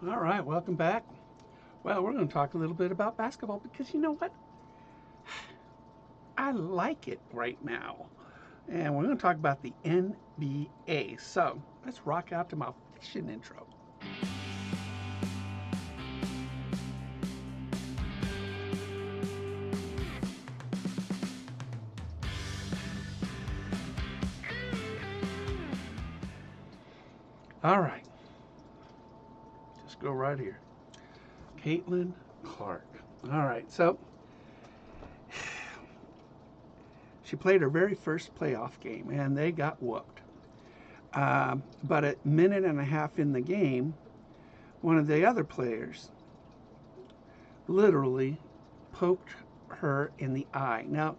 All right, welcome back. Well, we're going to talk a little bit about basketball because you know what? I like it right now. And we're going to talk about the NBA. So let's rock out to my fishing intro. All right, just go right here. Caitlin Clark. All right, so she played her very first playoff game and they got whooped. But a minute and a half in the game, one of the other players literally poked her in the eye. Now,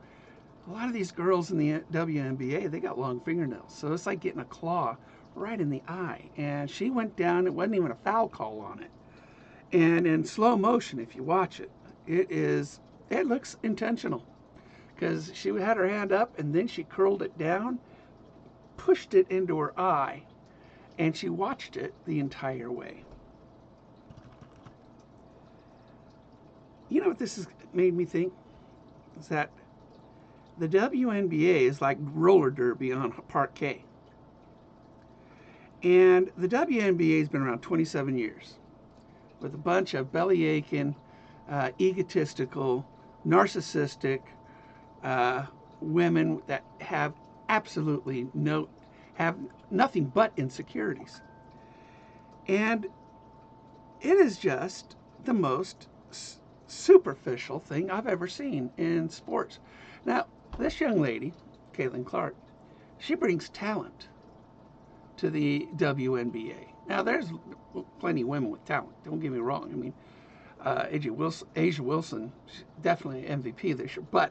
a lot of these girls in the WNBA, they got long fingernails. So it's like getting a claw right in the eye. And she went down. It wasn't even a foul call on it. And in slow motion, if you watch it, it looks intentional because she had her hand up and then she curled it down, pushed it into her eye, and she watched it the entire way. You know what this has made me think? Is that the WNBA is like roller derby on parquet. And the WNBA has been around 27 years with a bunch of belly aching, egotistical, narcissistic women that absolutely have nothing but insecurities. And it is just the most superficial thing I've ever seen in sports. Now, this young lady, Caitlin Clark, she brings talent to the WNBA. Now, there's plenty of women with talent. Don't get me wrong. I mean, Asia Wilson, definitely MVP this year. But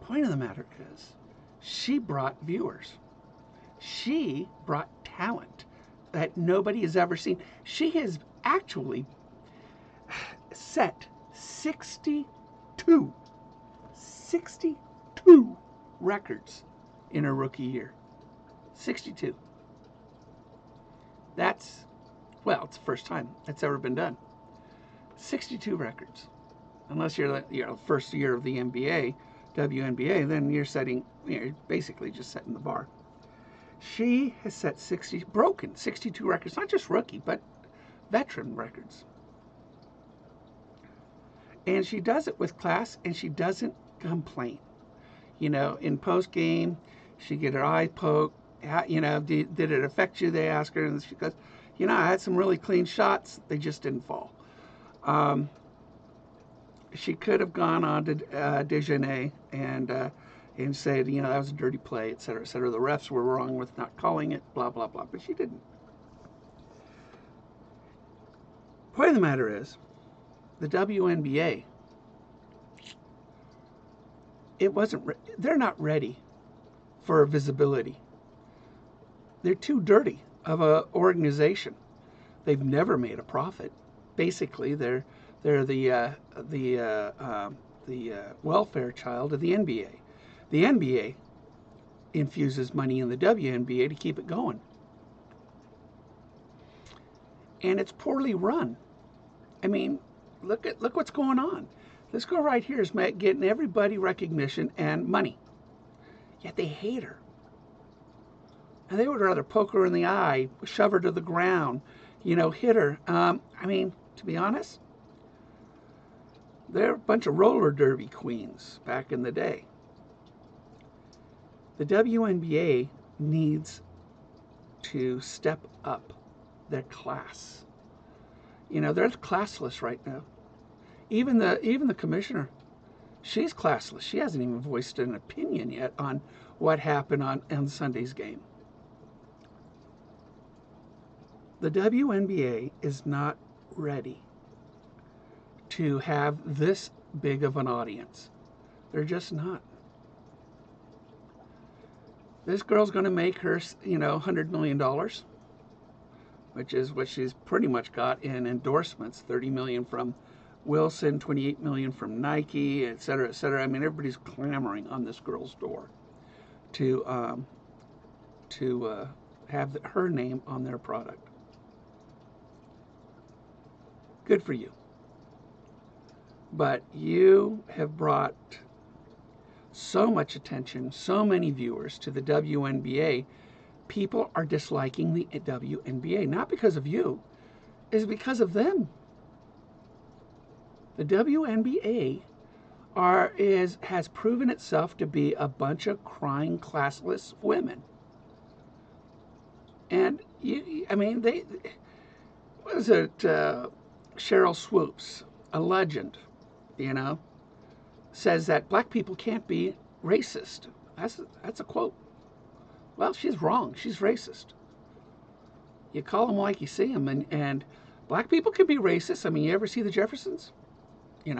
point of the matter is, she brought viewers. She brought talent that nobody has ever seen. She has actually set 62 records in her rookie year. 62. That's, well, it's the first time that's ever been done. 62 records. Unless you're the first year of the NBA, WNBA, then you're basically just setting the bar. She has set 62 records, not just rookie, but veteran records. And she does it with class and she doesn't complain. In post game, she get her eye poked. Did it affect you? They ask her, and she goes, I had some really clean shots. They just didn't fall. She could have gone on to Dejanay and said, that was a dirty play, et cetera, et cetera. The refs were wrong with not calling it, blah, blah, blah. But she didn't. Point of the matter is, the WNBA, they're not ready for visibility. They're too dirty of an organization. They've never made a profit. Basically, they're the welfare child of the NBA. The NBA infuses money in the WNBA to keep it going, and it's poorly run. I mean, look what's going on. This girl right here is getting everybody recognition and money, yet they hate her. And they would rather poke her in the eye, shove her to the ground, hit her. To be honest, they're a bunch of roller derby queens back in the day. The WNBA needs to step up their class. They're classless right now. Even the commissioner, she's classless. She hasn't even voiced an opinion yet on what happened on Sunday's game. The WNBA is not ready to have this big of an audience. They're just not. This girl's going to make her, $100 million, which is what she's pretty much got in endorsements. $30 million from Wilson, $28 million from Nike, et cetera, et cetera. I mean, everybody's clamoring on this girl's door to have her name on their product. Good for you. But you have brought so much attention, so many viewers to the WNBA. People are disliking the WNBA, not because of you, it's because of them. The WNBA has proven itself to be a bunch of crying, classless women. And I mean, what is it? Cheryl Swoops, a legend, says that black people can't be racist. That's a quote. Well, she's wrong. She's racist. You call them like you see them, and black people can be racist. I mean, you ever see the Jeffersons? I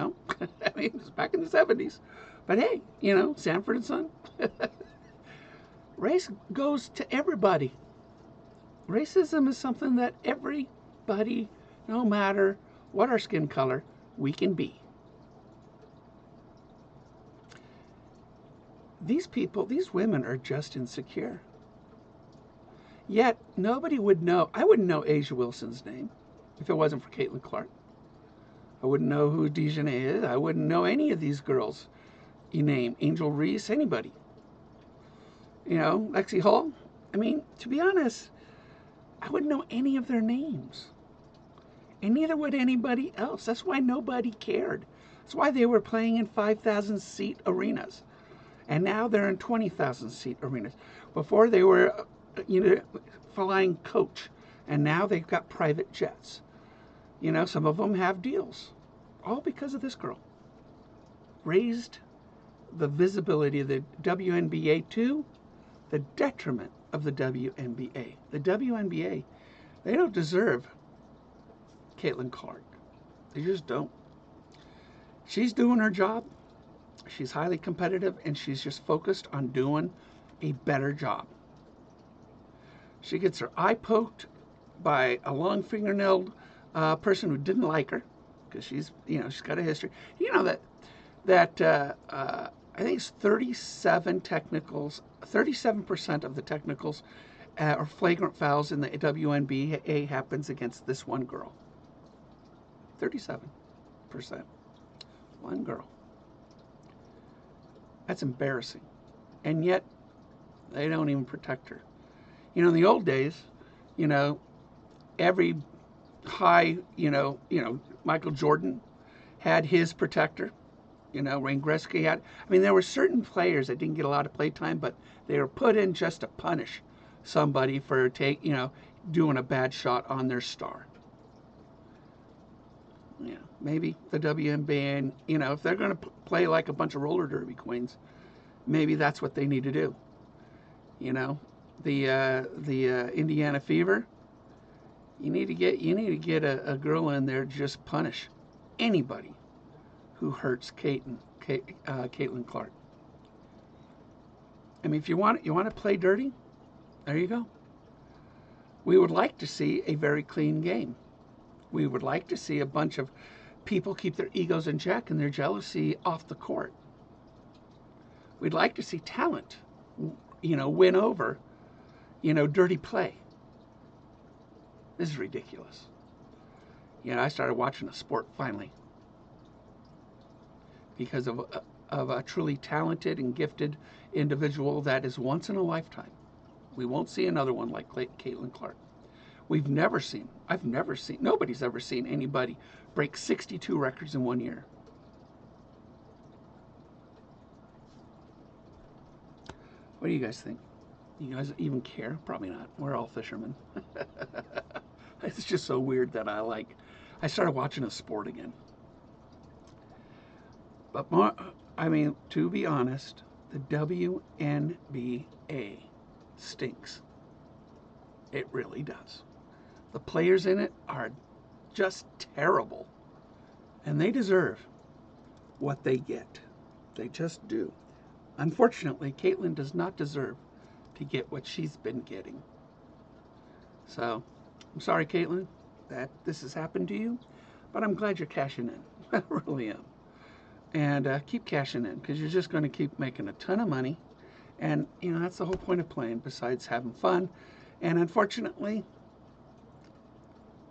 mean, it's back in the 70s. But hey, Sanford and Son. Race goes to everybody. Racism is something that everybody, no matter what our skin color, we can be. These people, these women are just insecure. Yet nobody would know. I wouldn't know Asia Wilson's name if it wasn't for Caitlin Clark. I wouldn't know who Dejanay is. I wouldn't know any of these girls you name. Angel Reese, anybody. Lexi Hall. I mean, to be honest, I wouldn't know any of their names. And neither would anybody else. That's why nobody cared. That's why they were playing in 5,000 seat arenas. And now they're in 20,000 seat arenas. Before they were, flying coach. And now they've got private jets. Some of them have deals. All because of this girl. Raised the visibility of the WNBA to the detriment of the WNBA. The WNBA, they don't deserve Caitlin Clark. They just don't. She's doing her job. She's highly competitive, and she's just focused on doing a better job. She gets her eye poked by a long fingernailed person who didn't like her because she's got a history. I think it's 37 technicals. 37% of the technicals or flagrant fouls in the WNBA happens against this one girl. 37%. One girl. That's embarrassing. And yet, they don't even protect her. In the old days, every high, Michael Jordan had his protector. Wayne Gretzky had. I mean, there were certain players that didn't get a lot of play time, but they were put in just to punish somebody for doing a bad shot on their star. Maybe the WNBA, if they're going to play like a bunch of roller derby queens, maybe that's what they need to do. The Indiana Fever. You need to get a girl in there to just punish anybody who hurts Caitlin Clark. I mean, if you want to play dirty, there you go. We would like to see a very clean game. We would like to see a bunch of people keep their egos in check and their jealousy off the court. We'd like to see talent, win over, dirty play. This is ridiculous. I started watching a sport finally because of a truly talented and gifted individual that is once in a lifetime. We won't see another one like Caitlin Clark. I've never seen, nobody's ever seen anybody break 62 records in 1 year. What do you guys think? You guys even care? Probably not. We're all fishermen. It's just so weird that I started watching a sport again. But to be honest, the WNBA stinks. It really does. The players in it are just terrible. And they deserve what they get. They just do. Unfortunately, Caitlin does not deserve to get what she's been getting. So, I'm sorry, Caitlin, that this has happened to you, but I'm glad you're cashing in. I really am. And keep cashing in, because you're just going to keep making a ton of money. And, that's the whole point of playing, besides having fun. And unfortunately,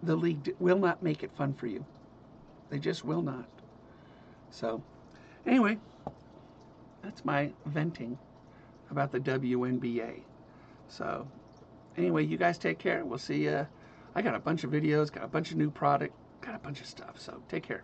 the league will not make it fun for you. They just will not. So, anyway, that's my venting about the WNBA. So, anyway, you guys take care. We'll see you. I got a bunch of videos, got a bunch of new product, got a bunch of stuff. So, take care.